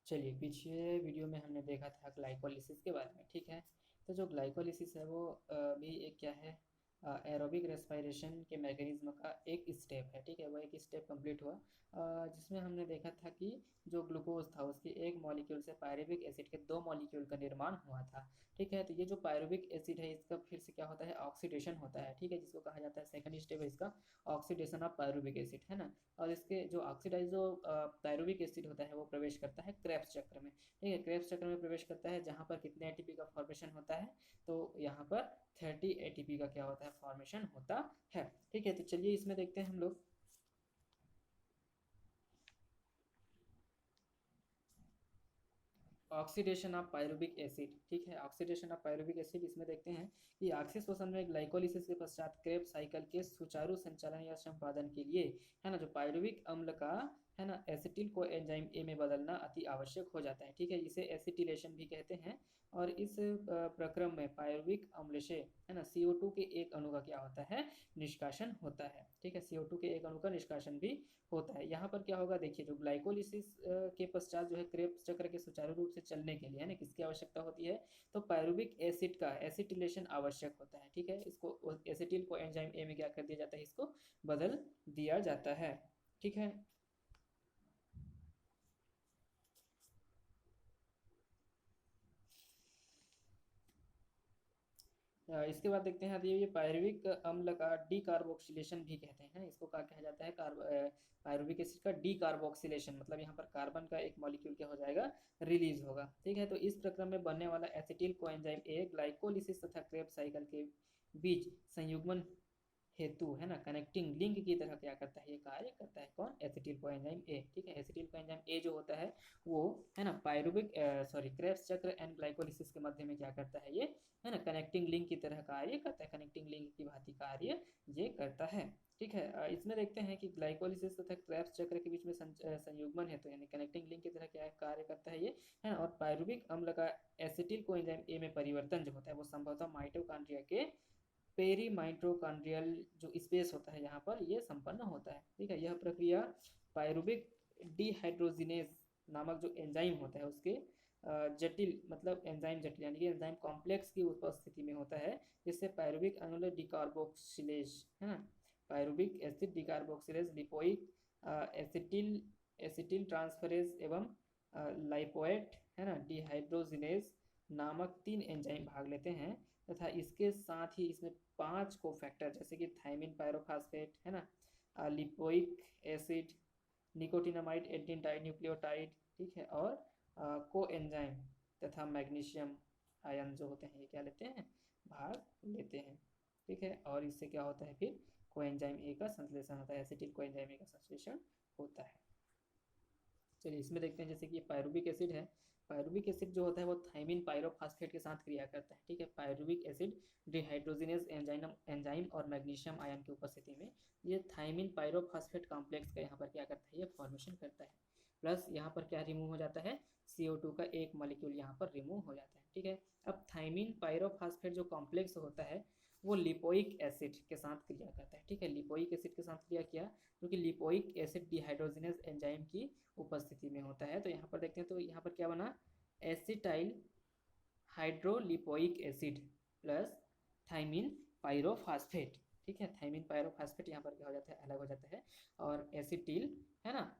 चलिए, पिछले वीडियो में हमने देखा था ग्लाइकोलिसिस के बारे में, ठीक है। तो जो ग्लाइकोलिसिस है वो भी एक क्या है, एरोबिक रेस्पिरेशन के मैकेनिज्म का एक स्टेप है, ठीक है। वो एक स्टेप कंप्लीट हुआ जिसमें हमने देखा था कि जो ग्लूकोज था उसके एक मॉलिक्यूल से पायरुविक एसिड के दो मॉलिक्यूल का निर्माण हुआ था, ठीक है। तो ये जो पायरुविक एसिड है इसका फिर से क्या होता है, ऑक्सीडेशन होता है, ठीक है, जिसको कहा जाता है सेकंड स्टेप है इसका ऑक्सीडेशन ऑफ पायरुविक एसिड, है ना। और इसके जो ऑक्सीडाइज जो पायरुविक एसिड होता है वो प्रवेश करता है क्रेब्स चक्र में, ठीक है। क्रेब्स चक्र में प्रवेश करता है जहाँ पर कितने एटीपी का फॉर्मेशन होता है, तो यहाँ पर 30 एटीपी का क्या होता है, फॉर्मेशन होता है, ठीक है। तो चलिए इसमें देखते हैं हम लोग। ऑक्सीडेशन ऑफ पायरुविक एसिड, ठीक है। ऑक्सीडेशन ऑफ पायरुविक एसिड इसमें देखते हैं कि ऑक्सीशोषण में ग्लाइकोलिसिस के पश्चात क्रेब्स साइकिल के सुचारू संचालन या संपादन के लिए, है ना, जो पायरुविक अम्ल का, है ना, एसिटिल को एंजाइम ए में बदलना अति आवश्यक हो जाता है, ठीक है। इसे एसिटिलेशन भी कहते हैं। और इस प्रक्रम में पायरुविक अम्ल से, है ना, CO2 के एक अणु का क्या होता है, निष्कासन होता है, ठीक है। CO2 के एक अणु का निष्कासन भी होता है। यहाँ पर क्या होगा, देखिए, जो ग्लाइकोलिसिस के पश्चात जो है क्रेब्स चक्र के सुचारू रूप से चलने के लिए, है ना, किसकी आवश्यकता होती है, तो पायरुविक एसिड का एसिटिलेशन आवश्यक होता है, ठीक है। इसको एसिटिल को एंजाइम ए में क्या कर दिया जाता है, इसको बदल दिया जाता है, ठीक है। इसके बाद देखते हैं, ये पायरुविक अम्ल का डी कार्बोक्सिलेशन भी कहते हैं। इसको क्या कहा जाता है, पायरुविक एसिड का डी कार्बोक्सिलेशन, मतलब यहाँ पर कार्बन का एक मॉलिक्यूल क्या हो जाएगा, रिलीज होगा, ठीक है। तो इस प्रक्रम में बनने वाला एसिटिल कोएंजाइम ए ग्लाइकोलिसिस तथा क्रेब्स साइकिल के बीच संयुग्मन हेतु, है ना, कनेक्टिंग लिंक की तरह क्या करता है, ये कार्य करता है। कौन, एसिटिल कोएंजाइम ए, ठीक है। एसिटिल कोएंजाइम ए जो होता है वो, है ना, पायरुविक सॉरी क्रेब्स चक्र एंड ग्लाइकोलिसिस के मध्य में क्या करता है, ये, है ना, कनेक्टिंग लिंक की तरह कार्य करता है, कनेक्टिंग लिंक की भांति कार्य ये करता है, ठीक है। इसमें देखते हैं कि ग्लाइकोलिसिस तथा क्रेब्स चक्र के बीच में संयुग्मन है, तो यानी कनेक्टिंग लिंक की तरह क्या कार्य करता है ये, है ना। और पायरुविक अम्ल का एसिटिल कोएंजाइम ए में परिवर्तन जो होता है वो संभवतः माइटोकॉन्ड्रिया के पेरी माइटोकॉन्ड्रियल जो स्पेस होता है यहाँ पर ये संपन्न होता है, ठीक है। यह प्रक्रिया पायरुविक डिहाइड्रोजिनेज नामक जो एंजाइम होता है उसके जटिल, मतलब एंजाइम जटिल यानी कि एंजाइम कॉम्प्लेक्स की उपस्थिति में होता है, जिससे पायरुविक अम्ल डिकार्बोक्सिलेज, है ना, pyruvic acid decarboxylase, lipoic acetyl acetyl transferase एवं लाइपोएट, है ना, डिहाइड्रोजिनेज नामक 3 एंजाइम भाग लेते हैं, तथा इसके साथ ही इसमें 5 को फैक्टर जैसे कि थायमिन पायरोफास्फेट, है ना, लिपोइक एसिड, निकोटिनामाइड एंटीन न्यूक्लियोटाइड, ठीक है, और को एंजाइम तथा मैग्नीशियम आयन जो होते हैं ये क्या लेते हैं, भाग लेते हैं, ठीक है। और इससे क्या होता है, फिर कोएंजाइम ए का संश्लेषण होता है, एसिटिल कोएंजाइम ए का संश्लेषण होता है। चलिए इसमें देखते हैं, जैसे कि ये पायरुविक एसिड है। पायरुविक एसिड जो होता है वो थाइमिन पायरोफॉस्फेट के साथ क्रिया करता है, ठीक है। Pyruvic acid dehydrogenase enzyme enzyme और मैग्नीशियम आयन की उपस्थिति में ये थाइमिन पायरोफॉस्फेट कॉम्प्लेक्स का यहाँ पर क्या करता है, ये फॉर्मेशन करता है। प्लस यहाँ पर क्या रिमूव हो जाता है, CO2 का एक मॉलिक्यूल यहाँ पर रिमूव हो जाता है, ठीक है। अब थाइमिन पायरोफॉस्फेट जो कॉम्प्लेक्स होता है वो लिपोइक एसिड के साथ क्रिया करता है, ठीक है। लिपोइक एसिड के साथ क्रिया किया, क्योंकि लिपोइक एसिड डिहाइड्रोजिनेज एंजाइम की उपस्थिति में होता है। तो यहाँ पर देखते हैं, तो यहाँ पर क्या बना, acetyl hydrolipoic acid plus thiamine pyrophosphate, ठीक है। थाइमिन पायरोफॉस्फेट यहाँ पर क्या हो जाता है, अलग हो जाता है, और एसिटिल, है ना,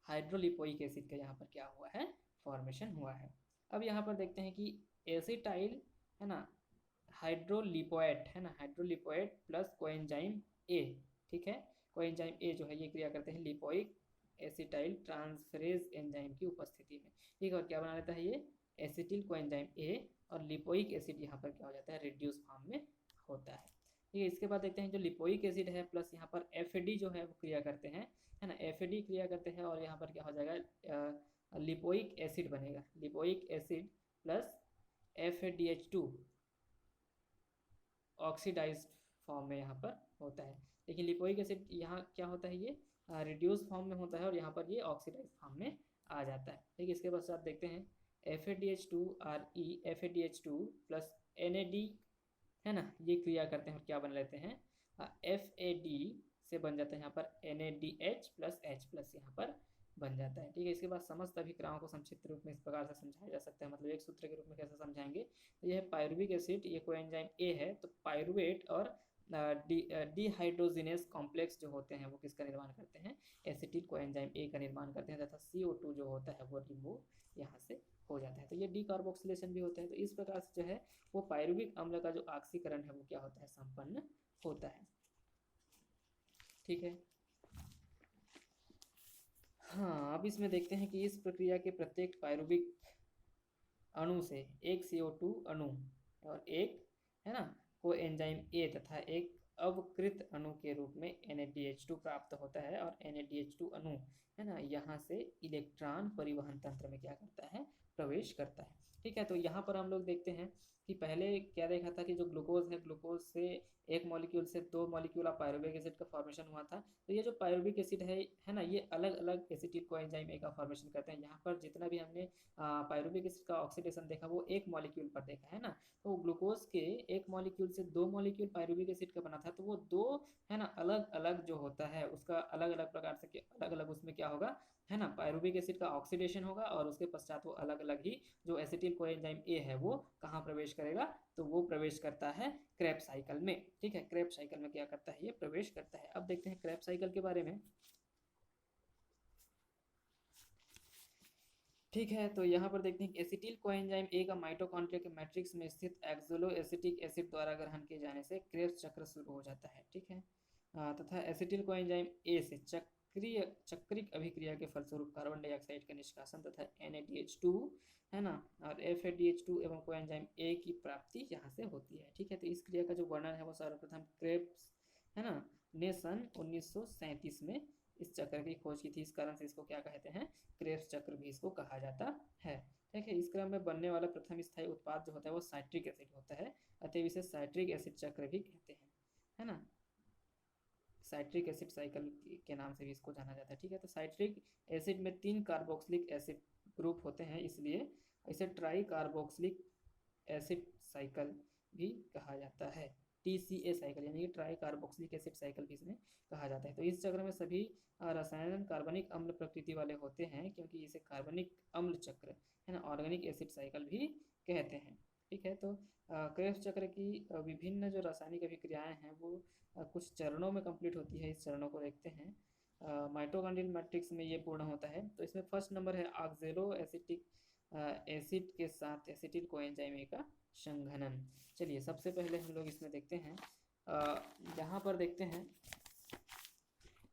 हाइड्रोलिपोइक एसिड का यहाँ पर क्या हुआ है, फॉर्मेशन हुआ है। अब यहाँ पर देखते हैं कि एसिटाइल, है ना, हाइड्रोलिपोएट, है ना, हाइड्रोलिपोएट प्लस कोएंजाइम ए, ठीक है। कोएंजाइम ए जो है ये क्रिया करते हैं लिपोइक एसिटाइल ट्रांसफरेज एंजाइम की उपस्थिति में, ठीक है। और क्या बना लेता है ये, एसिटिल कोएंजाइम ए, और लिपोइक एसिड यहाँ पर क्या हो जाता है, रिड्यूस फॉर्म में होता है, ठीक है। इसके बाद देखते हैं जो लिपोइक एसिड है प्लस यहाँ पर FAD जो है वो क्रिया करते हैं, है ना, FAD क्रिया करते हैं, और यहाँ पर क्या हो जाएगा, लिपोइक एसिड बनेगा, lipoic acid plus FADH2 oxidised form में यहाँ पर होता है। लेकिन लिपोइक एसिड यहाँ क्या होता है, ये रिड्यूस फॉर्म में होता है, और यहाँ पर ये ऑक्सीडाइज फॉर्म में आ जाता है, ठीक है। इसके पश्चात देखते हैं FADH2 प्लस NAD, है ना, ये क्रिया करते हैं और क्या बना लेते हैं, FAD से बन जाता है यहाँ पर NADH प्लस H प्लस यहाँ पर बन जाता है। ठीक है, इसके बाद समस्त अभिक्रियाओं को संक्षिप्त रूप में इस प्रकार से समझाया जा सकता है, मतलब एक सूत्र के रूप में कैसे समझाएंगे। तो यह पायरुविक एसिड, ये कोएंजाइम ए है, तो पायरुवेट और डिहाइड्रोजिनेस कॉम्प्लेक्स जो होते हैं वो किसका निर्माण करते हैं, एसिटिल कोएंजाइम ए का निर्माण करते हैं, तथा CO2 जो होता है वो रिमूव यहाँ से हो जाता है। तो ये डीकार्बोक्सिलेशन भी होता है। तो इस प्रकार से जो है वो पायरुविक अम्ल का जो ऑक्सीकरण है वो क्या होता है, संपन्न होता है। ठीक है, हाँ, अब इसमें देखते हैं कि इस प्रक्रिया के प्रत्येक पायरुविक अणु से एक CO2 अणु और एक, है ना, कोएंजाइम ए तथा एक अवकृत अणु के रूप में NADH2 प्राप्त होता है, और NADH2 अणु, है ना, यहाँ से इलेक्ट्रॉन परिवहन तंत्र में क्या करता है, प्रवेश करता है। ठीक है, तो यहाँ पर हम लोग देखते हैं कि पहले क्या देखा था कि जो ग्लूकोज है, ग्लूकोज से एक मॉलिक्यूल से दो मॉलिक्यूल ऑफ पायरुविक एसिड का फॉर्मेशन हुआ था। तो ये जो पायरुविक एसिड है ना, ये अलग अलग एसिटिल कोएंजाइम ए का फॉर्मेशन करते हैं। यहाँ पर जितना भी हमने पायरुविक एसिड का ऑक्सीडेशन देखा वो एक मॉलिक्यूल पर देखा है ना। तो ग्लूकोज के एक मॉलिक्यूल से दो मॉलिक्यूल पायरुविक एसिड का बना था, तो वो दो, है ना, अलग अलग जो होता है उसका अलग अलग प्रकार से अलग अलग उसमें क्या होगा, है ना, पायरुविक एसिड का ऑक्सीडेशन होगा, और उसके पश्चात वो अलग अलग ही जो एसिटिल कोएंजाइम ए है वो कहाँ प्रवेश करेगा, तो वो प्रवेश करता है क्रेब्स साइकिल में। ठीक है, क्रेब्स साइकिल में क्या करता है, ये प्रवेश करता है। अब देखते हैं क्रेब्स साइकिल के बारे में। ठीक है, तो यहाँ पर देखते हैं कि एसिटिल कोएंजाइम ए का माइटोकॉन्ड्रिया के मैट्रिक्स में स्थित एक्सोलो एसिटिक एसिड द्वारा ग्रहण किए जाने से क्रेब्स चक्र शुरू हो जाता है। ठीक है, तथा एसिटिल कोएंजाइम ए से चक्रिक अभिक्रिया के फलस्वरूप कार्बन डाइऑक्साइड का निष्कासन तथा NADH2, है ना, और FADH2 एवं कोएंजाइम ए की प्राप्ति यहाँ से होती है। ठीक है, तो इस क्रिया का जो वर्णन है वो सर्वप्रथम क्रेब्स, है ना, ने सन 1937 में इस चक्र की खोज की थी। इस कारण से इसको क्या कहते हैं, क्रेब्स चक्र भी इसको कहा जाता है। ठीक है, इस क्रम में बनने वाला प्रथम स्थायी उत्पाद जो होता है वो साइट्रिक एसिड होता है, अतः इसे साइट्रिक एसिड चक्र भी कहते हैं, है ना। साइट्रिक एसिड साइकिल के नाम से भी इसको जाना जाता है। ठीक है, तो साइट्रिक एसिड में 3 कार्बोक्सिलिक एसिड ग्रुप होते हैं, इसलिए इसे ट्राई कार्बोक्सिलिक एसिड साइकिल भी कहा जाता है। TCA साइकिल यानी कि ट्राई कार्बोक्सिलिक एसिड साइकिल भी इसमें कहा जाता है। तो इस चक्र में सभी रसायन कार्बनिक अम्ल प्रकृति वाले होते हैं, क्योंकि इसे कार्बनिक अम्ल चक्र, है ना, ऑर्गेनिक एसिड साइकिल भी कहते हैं। ठीक है, तो क्रेब्स चक्र की विभिन्न जो रासायनिक अभिक्रियाएं हैं वो कुछ चरणों में कंप्लीट होती है। इस चरणों को देखते हैं। माइटोकॉन्ड्रियल मैट्रिक्स में ये पूर्ण होता है। तो इसमें फर्स्ट नंबर है ऑक्जेलो एसिटिक एसिड के साथ एसिटिल कोएंजाइम ए का संघनन। चलिए सबसे पहले हम लोग इसमें देखते हैं, यहाँ पर देखते हैं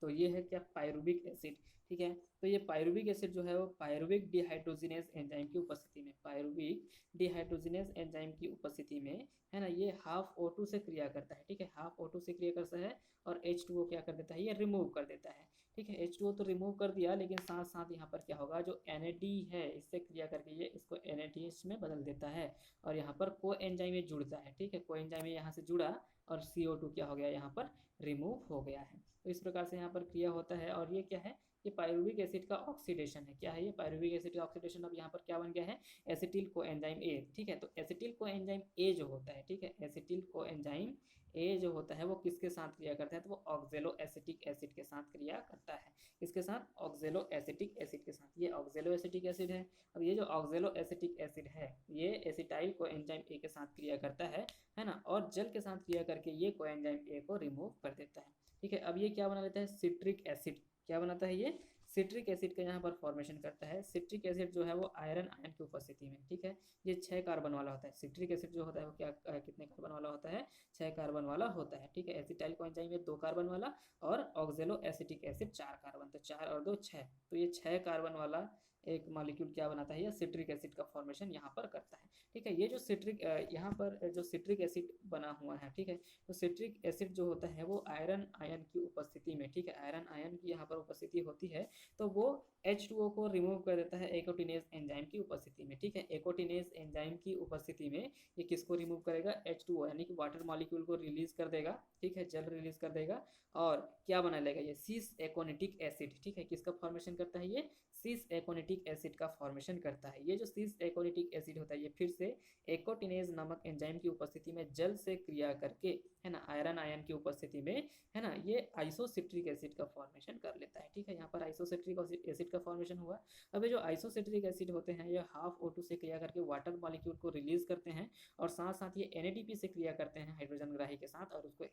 तो ये है क्या, पायरुविक एसिड। ठीक है, तो ये पायरुविक एसिड जो है वो पायरुविक डिहाइड्रोजिनेस एंजाइम की उपस्थिति में, पायरुविक डिहाइड्रोजिनेस एंजाइम की उपस्थिति में, है ना, ये हाफ O2 से क्रिया करता है। ठीक है, हाफ O2 से क्रिया करता है और H2O क्या कर देता है, ये रिमूव कर देता है। ठीक है, H2O तो रिमूव कर दिया, लेकिन साथ साथ यहाँ पर क्या होगा, जो NAD है इससे क्रिया करके ये इसको NADH में बदल देता है, और यहाँ पर को एंजाइम में जुड़ता है। ठीक है, को एंजाइम यहाँ से जुड़ा और CO2 क्या हो गया, यहाँ पर रिमूव हो गया है। तो इस प्रकार से यहाँ पर क्रिया होता है, और ये क्या है, ये पायरुविक एसिड का ऑक्सीडेशन है। क्या है ये, पायरुविक एसिड का ऑक्सीडेशन। अब यहाँ पर क्या बन गया है, एसिटिल कोएंजाइम ए। ठीक है, तो एसिटिल कोएंजाइम ए जो होता है, ठीक है, एसिटिल कोएंजाइम ए जो होता है वो किसके साथ क्रिया करता है, तो वो ऑक्जेलो एसिटिक एसिड के साथ क्रिया करता है। किसके साथ, ऑक्जेलो एसिटिक एसिड के साथ। ये ऑक्जेलो एसिटिक एसिड है। अब ये जो ऑक्जेलो एसिटिक एसिड है ये एसिटाइल कोएंजाइम ए के साथ क्रिया करता है ना, और जल के साथ क्रिया करके ये कोएंजाइम ए को रिमूव कर देता है। ठीक है, अब ये क्या बना लेता है, सिट्रिक एसिड। क्या बनाता है ये, सिट्रिक एसिड का यहाँ पर फॉर्मेशन करता है। सिट्रिक एसिड जो है वो आयरन आयन की उपस्थिति में, ठीक है, ये 6 कार्बन वाला होता है। सिट्रिक एसिड जो होता है वो क्या कितने कार्बन वाला होता है, 6 कार्बन वाला होता है। ठीक है, एसिटाइल कोएंजाइम में 2 कार्बन वाला, और ऑक्जेलो एसिटिक एसिड 4 कार्बन, तो 4 और 2 6, तो ये 6 कार्बन वाला एक मॉलिक्यूल क्या बनाता है, या सिट्रिक एसिड का फॉर्मेशन यहाँ पर करता है। ठीक है, ये जो सिट्रिक यहाँ पर जो सिट्रिक एसिड बना हुआ है, ठीक है, तो सिट्रिक एसिड जो होता है वो आयरन आयन की उपस्थिति में, ठीक है, आयरन आयन की यहाँ पर उपस्थिति होती है, तो वो H2O को रिमूव कर देता है एकोटिनेज एंजाइम की उपस्थिति में। ठीक है, एकोटिनेज एंजाइम की उपस्थिति में ये किसको रिमूव करेगा, H2O यानी कि वाटर मॉलिक्यूल को रिलीज कर देगा। ठीक है, जल रिलीज कर देगा, और क्या बना लेगा, ये सिस एकोनिटिक एसिड। ठीक है, किसका फॉर्मेशन करता है, ये सिस एकोनिटिक एसिड का फॉर्मेशन करता है। ये जो सिस एकोनिटिक एसिड होता है ये फिर से एकोटिनेज नामक एंजाइम की उपस्थिति में जल से क्रिया करके, है ना, आयरन आयन की उपस्थिति में, है ना, ये आइसोसिट्रिक एसिड का फॉर्मेशन कर लेता है। ठीक है, यहाँ पर आइसोसिट्रिक आइसोसेट्रिक एसिड का फॉर्मेशन हुआ। अब ये जो आइसोसेट्रिक एसिड होते हैं ये हाफ O2 से क्रिया करके वाटर मॉलिक्यूल को रिलीज करते हैं और साथ साथ ये NADP से क्रिया करते हैं हाइड्रोजन ग्राही के साथ और उसको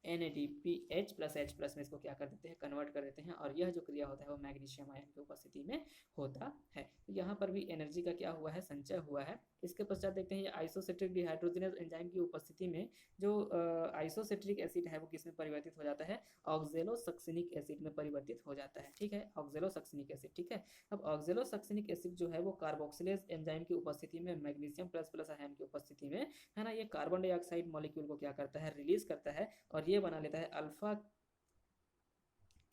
NADPH प्लस H प्लस में इसको क्या कर देते हैं, कन्वर्ट कर देते हैं और यह जो क्रिया होता है वो मैग्नीशियम आयन की उपस्थिति में होता है। तो यहाँ पर भी एनर्जी का क्या हुआ है, संचय हुआ है। इसके पश्चात देखते हैं ये आइसोसेट्रिक डिहाइड्रोजनेज एंजाइम की उपस्थिति में जो आइसोसेट्रिक एसिड है वो किस में परिवर्तित हो जाता है, ऑक्जेलोसक्सिनिक एसिड में परिवर्तित हो जाता है। ठीक है, ऑक्जेलोसक्सिनिक एसिड। ठीक है, अब ऑक्जेलोसक्सिनिक एसिड जो है वो कार्बोक्सिलेज एंजाइम की उपस्थिति में मैग्नीशियम प्लस प्लस आयन की उपस्थिति में, है ना, ये कार्बन डाइऑक्साइड मॉलिक्यूल को क्या करता है, रिलीज करता है और ये बना लेता है अल्फा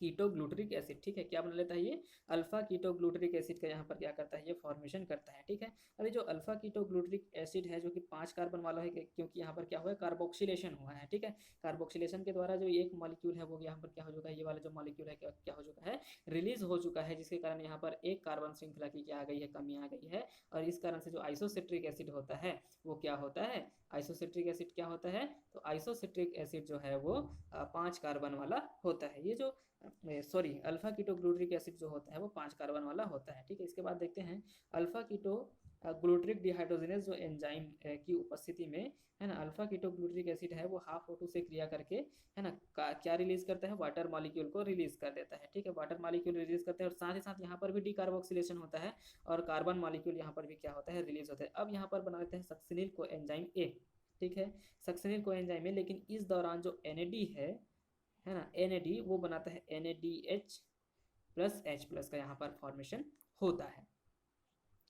कीटोग्लूटरिक एसिड। ठीक है, क्या बना लेता है ये, अल्फा कीटोग्लूटरिक एसिड का यहाँ पर क्या करता है, ये फॉर्मेशन करता है। ठीक है, अभी जो अल्फा कीटोग्लूटरिक एसिड है जो कि 5 कार्बन वाला है, क्योंकि यहाँ पर क्या हुआ है, कार्बोक्सिलेशन हुआ है। ठीक है, कार्बोक्सिलेशन के द्वारा जो एक मॉलिक्यूल है वो यहाँ पर क्या हो चुका है, ये वाला जो मॉलिक्यूल है क्या हो चुका है, रिलीज हो चुका है, जिसके कारण यहाँ पर एक कार्बन श्रृंखला की क्या आ गई है, कमी आ गई है और इस कारण से जो आइसोसेट्रिक एसिड होता है वो क्या होता है, आइसोसेट्रिक एसिड क्या होता है, तो आइसोसेट्रिक एसिड जो है वो 5 कार्बन वाला होता है। ये जो सॉरी अल्फा कीटोग्लूटरिक एसिड जो होता है वो 5 कार्बन वाला होता है। ठीक है, इसके बाद देखते हैं अल्फा कीटो ग्लूटरिक डिहाइड्रोजनेज जो एंजाइम की उपस्थिति में, है ना, अल्फा कीटोग्लूटरिक एसिड है वो हाफ O2 से क्रिया करके, है ना, क्या रिलीज करता है, वाटर मॉलिक्यूल को रिलीज कर देता है। ठीक है, वाटर मॉलिक्यूल रिलीज करते हैं और साथ ही साथ यहाँ पर भी डीकार्बोक्सिलेशन होता है और कार्बन मॉलिक्यूल यहाँ पर भी क्या होता है, रिलीज होता है। अब यहाँ पर बना लेते हैं सक्सिनिल को एंजाइम ए। ठीक है, सक्सिनिल को एंजाइम ए, लेकिन इस दौरान जो NAD है ना, NAD वो बनाता है NADH प्लस H प्लस का यहाँ पर फॉर्मेशन होता है।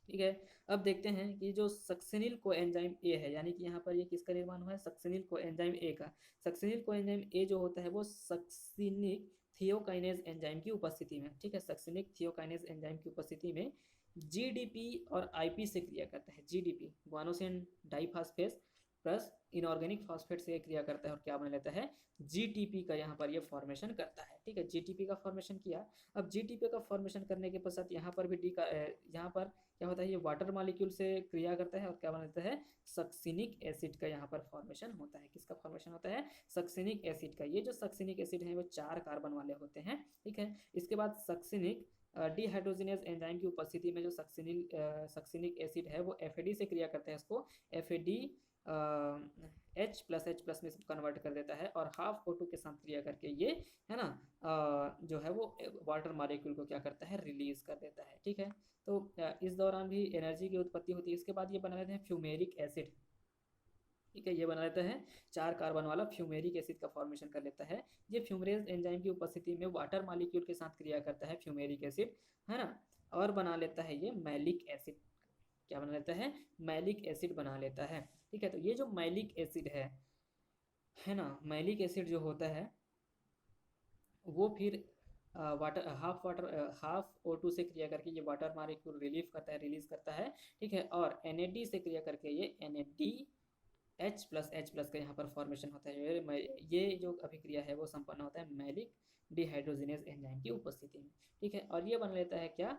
ठीक है, अब देखते हैं कि जो सक्सिनिल को एंजाइम ए है, यानी कि यहाँ पर ये किसका निर्माण हुआ है, सक्सिनिल को एंजाइम ए का। सक्सिनिल को एंजाइम ए जो होता है वो सक्सिनिक थियोकाइनेज एंजाइम की उपस्थिति में, ठीक है, सक्सिनिक थियोकाइनेज एंजाइम की उपस्थिति में GDP और IP से क्रिया करता है। GDP guanosine diphosphate plus inorganic phosphate से क्रिया करता है और क्या बना लेता है, GTP का यहाँ पर ये फॉर्मेशन करता है। ठीक है, GTP का फॉर्मेशन किया। अब GTP का फॉर्मेशन करने के पश्चात यहाँ पर भी यहाँ पर क्या होता है, ये वाटर मॉलिक्यूल से क्रिया करता है और क्या बनाता है, सक्सिनिक एसिड का यहाँ पर फॉर्मेशन होता है। किसका फॉर्मेशन होता है, सक्सिनिक एसिड का। ये जो सक्सिनिक एसिड है वो 4 कार्बन वाले होते हैं। ठीक है, इसके बाद सक्सिनिक डिहाइड्रोजिनेज एंजाइम की उपस्थिति में जो सक्सिनिक एसिड है वो FAD से क्रिया करता है, इसको FAD H प्लस में कन्वर्ट कर देता है और हाफ O2 के साथ क्रिया करके ये, है ना, जो है वो वाटर मॉलिक्यूल को क्या करता है, रिलीज कर देता है। ठीक है, तो इस दौरान भी एनर्जी की उत्पत्ति होती है। इसके बाद ये बना लेते हैं फ्यूमेरिक एसिड। ठीक है, ये बना लेता है 4 कार्बन वाला फ्यूमेरिक एसिड का फॉर्मेशन कर लेता है। ये फ्यूमरेज एंजाइम की उपस्थिति में वाटर मॉलिक्यूल के साथ क्रिया करता है फ्यूमेरिक एसिड, है ना, और बना लेता है ये मैलिक एसिड। क्या बना लेता है, मैलिक एसिड बना लेता है। ठीक है, तो ये जो मैलिक एसिड है ना, मैलिक एसिड जो होता है वो फिर हाफ O2 से क्रिया करके ये वाटर मॉलिक्यूल रिलीज करता है। ठीक है, और NAD से क्रिया करके ये NADH प्लस H प्लस का यहाँ पर फॉर्मेशन होता है। ये जो अभिक्रिया है वो संपन्न होता है मैलिक डिहाइड्रोजिनेज एंजाइम की उपस्थिति में। ठीक है, और ये बना लेता है क्या,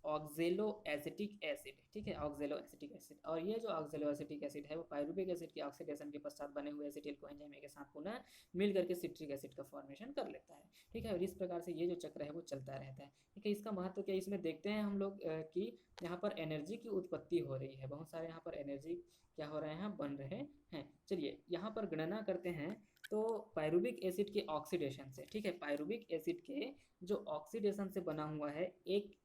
ऑक्जेलो एसिटिक एसिड। ठीक है, ऑक्जेलो एसिटिक एसिड। और ये जो ऑक्जेलो एसिटिक एसिड है वो पायरुविक एसिड की ऑक्सीडेशन के पश्चात बने हुए एसिटिल को एंजाइम के साथ पुनः मिल करके सिट्रिक एसिड का फॉर्मेशन कर लेता है। ठीक है, और इस प्रकार से ये जो चक्र है वो चलता रहता है। ठीक है, इसका महत्व क्या, इसमें देखते हैं हम लोग कि यहाँ पर एनर्जी की उत्पत्ति हो रही है, बहुत सारे यहाँ पर एनर्जी क्या हो रहे हैं, बन रहे हैं। चलिए यहाँ पर गणना करते हैं। तो पायरुविक एसिड के ऑक्सीडेशन से, ठीक है, पायरुविक एसिड के जो ऑक्सीडेशन से बना हुआ है एक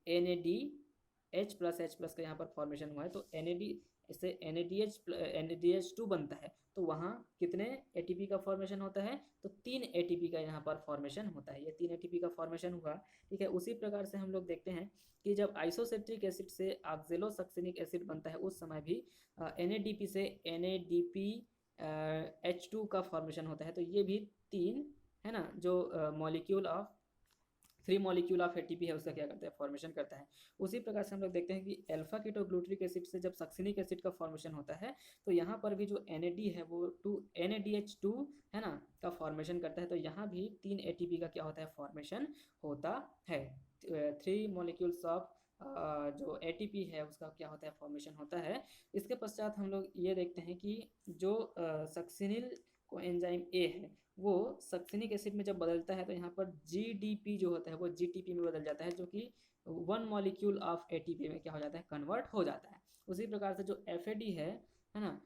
NADH प्लस H प्लस का यहाँ पर फॉर्मेशन हुआ है, तो NAD इससे NADH2 बनता है, तो वहाँ कितने ATP का फॉर्मेशन होता है, तो 3 ATP का यहाँ पर फॉर्मेशन होता है। ये 3 ATP का फॉर्मेशन हुआ। ठीक है, उसी प्रकार से हम लोग देखते हैं कि जब आइसोसेट्रिक एसिड से ऑक्जेलोसक्सिनिक एसिड बनता है उस समय भी NADP से NADPH2 का फॉर्मेशन होता है। तो ये भी 3, है ना, जो molecule of 3 molecule of ATP है उसका क्या करता है, फॉर्मेशन करता है। उसी प्रकार से हम लोग देखते हैं कि अल्फा कीटोग्लूटरिक एसिड से जब सक्सिनिक एसिड का फॉर्मेशन होता है तो यहाँ पर भी जो NAD है वो NADH2 है ना का फॉर्मेशन करता है। तो यहाँ भी 3 ATP का क्या होता है, फॉर्मेशन होता है। 3 मॉलिक्यूल्स ऑफ जो ATP है उसका क्या होता है, फॉर्मेशन होता है। इसके पश्चात हम लोग ये देखते हैं कि जो सक्सिनिल को एंजाइम A है वो सक्सिनिक एसिड में जब बदलता है तो यहाँ पर GDP जो होता है वो GTP में बदल जाता है, जो कि 1 मॉलिक्यूल ऑफ ATP में क्या हो जाता है, कन्वर्ट हो जाता है। उसी प्रकार से जो FAD है ना,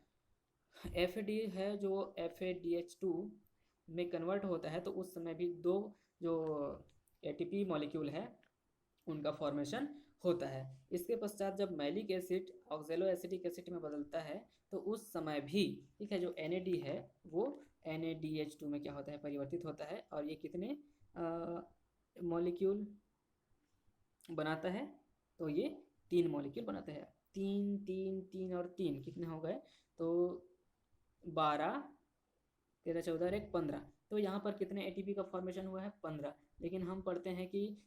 FAD है जो FADH2 में कन्वर्ट होता है, तो उस समय भी दो जो ATP मॉलिक्यूल है उनका फॉर्मेशन होता है। इसके पश्चात जब मैलिक एसिड ऑक्जेलो एसिटिक एसिड में बदलता है तो उस समय भी, ठीक है, जो NAD है वो NADH2 में क्या होता है, परिवर्तित होता है। और ये कितने मॉलिक्यूल बनाता है, तो ये 3 मॉलिक्यूल बनाता है। 3 3 3 और 3 कितने हो गए, तो 12 13 14 और 1 15। तो यहाँ पर कितने ATP का फॉर्मेशन हुआ है, 15। लेकिन हम पढ़ते हैं कि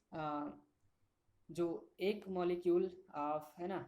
जो एक मॉलिक्यूल ऑफ, है ना,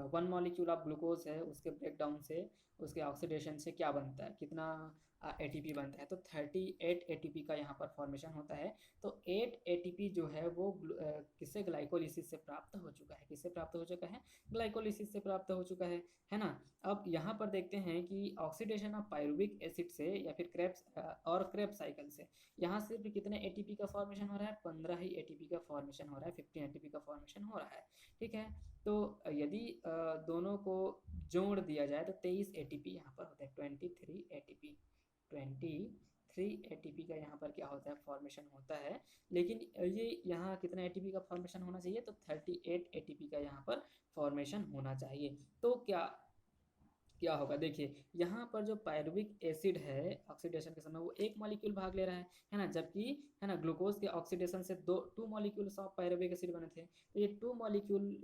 1 मॉलिक्यूल ऑफ ग्लूकोज है, उसके ब्रेकडाउन से, उसके ऑक्सीडेशन से क्या बनता है, कितना ATP बनता है, तो 38 ATP का यहाँ पर फॉर्मेशन होता है। तो 8 ATP जो है वो किससे, ग्लाइकोलिसिस से प्राप्त हो चुका है। किससे प्राप्त हो चुका है, ग्लाइकोलिसिस से प्राप्त हो चुका है ना। अब यहाँ पर देखते हैं कि ऑक्सीडेशन ऑफ पायरुविक एसिड से या फिर क्रेब्स और क्रेब्स साइकिल से यहाँ सिर्फ कितने ATP का फॉर्मेशन हो रहा है, 15 ही ATP का फॉर्मेशन हो रहा है, 15 ATP का फॉर्मेशन हो रहा है। ठीक है, तो यदि दोनों को जोड़ दिया जाए तो 23 ATP यहाँ पर होता है, 23 ATP का यहाँ पर क्या होता है, फॉर्मेशन होता है। लेकिन ये यहाँ कितना ATP का फॉर्मेशन होना चाहिए, तो 38 ATP का यहाँ पर फॉर्मेशन होना चाहिए। तो क्या होगा, देखिए यहाँ पर जो पायरुविक एसिड है ऑक्सीडेशन के समय वो 1 मॉलिक्यूल भाग ले रहा है ना, जबकि, है ना, ग्लूकोज के ऑक्सीडेशन से 2 मॉलिक्यूल्स ऑफ पायरुविक एसिड बने थे। तो ये 2 मॉलिक्यूल,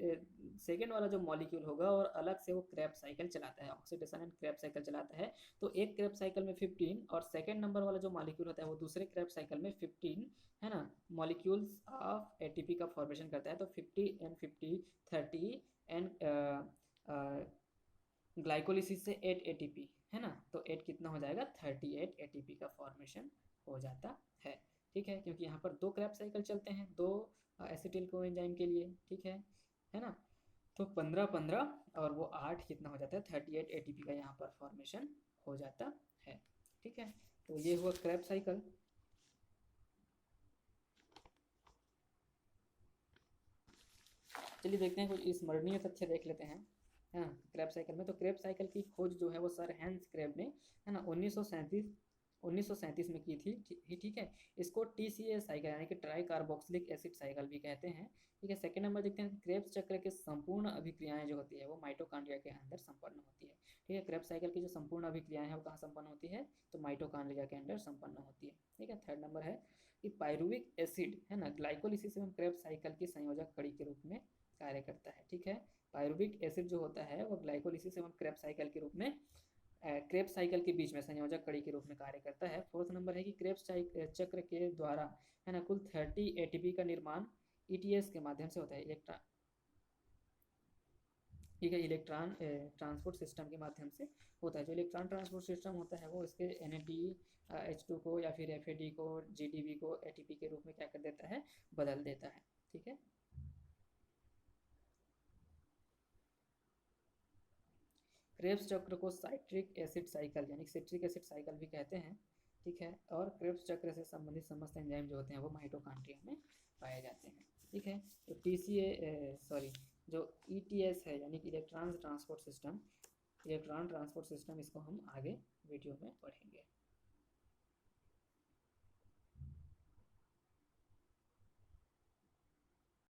सेकेंड वाला जो मॉलिक्यूल होगा और अलग से वो क्रेब्स साइकिल चलाता है, ऑक्सीडेशन एंड क्रेब्स साइकिल चलाता है। तो एक क्रेब्स साइकिल में 15 और सेकेंड नंबर वाला जो मॉलिक्यूल होता है वो दूसरे क्रेब्स साइकिल में 15, है ना, मॉलिक्यूल्स ऑफ ATP का फॉर्मेशन करता है। तो 50 एंड 50 30 एंड ग्लाइकोलिसिस से 8 ATP, है ना, तो 8 कितना हो जाएगा, 38 ATP का फॉर्मेशन हो जाता है। ठीक है, क्योंकि यहाँ पर दो क्रेब्स साइकिल चलते हैं, दो एसिटिल कोएंजाइम के लिए, ठीक है ना। तो 15 15 और वो 8 कितना हो जाता है, 38 ATP का यहाँ पर फॉर्मेशन हो जाता है। ठीक है, तो ये हुआ क्रेब साइकिल। चलिए देखते हैं, कुछ स्मरणीय तथ्य देख लेते हैं, है ना, क्रेब साइकिल में। तो क्रेब साइकिल की खोज जो है वो सर हैंस क्रेब ने, है ना, 1937 में की थी। ठीक है, इसको TCA साइकिल यानी कि ट्राई कार्बोक्सिलिक एसिड साइकिल भी कहते हैं। ठीक है, सेकंड नंबर देखते हैं, क्रेब्स चक्र के संपूर्ण अभिक्रियाएं जो होती है वो माइटोकॉन्ड्रिया के अंदर संपन्न होती है। ठीक है, क्रेब्स साइकिल की जो संपूर्ण अभिक्रियाएं हैं वो कहाँ संपन्न होती है, तो माइटोकॉन्ड्रिया के अंदर संपन्न होती है। ठीक है, थर्ड नंबर है कि पायरुविक एसिड, है ना, ग्लाइकोलिसिस एवं क्रेब्स साइकिल की संयोजक कड़ी के रूप में कार्य करता है। ठीक है, पायरुविक एसिड जो होता है वो ग्लाइकोलिसिस एवं क्रेब साइकिल के रूप में, क्रेब साइकिल के बीच में संयोजक कड़ी के रूप में कार्य करता है। फोर्थ नंबर है कि क्रेब चक्र के द्वारा, है ना, कुल 30 ATP का निर्माण ETS के माध्यम से होता है, ठीक है, इलेक्ट्रॉन ट्रांसपोर्ट सिस्टम के माध्यम से होता है। जो इलेक्ट्रॉन ट्रांसपोर्ट सिस्टम होता है वो इसके NADH2 को या फिर FAD को, GDP को ATP के रूप में क्या कर देता है, बदल देता है। ठीक है, क्रेब्स चक्र को साइट्रिक एसिड साइकिल यानी सिट्रिक एसिड साइकिल भी कहते हैं। ठीक है, और क्रेब्स चक्र से संबंधित समस्त एंजाइम जो होते हैं वो माइटोकॉन्ड्रिया में पाए जाते हैं। ठीक है, तो जो ETS है यानी कि इलेक्ट्रॉन ट्रांसपोर्ट सिस्टम, इसको हम आगे वीडियो में पढ़ेंगे।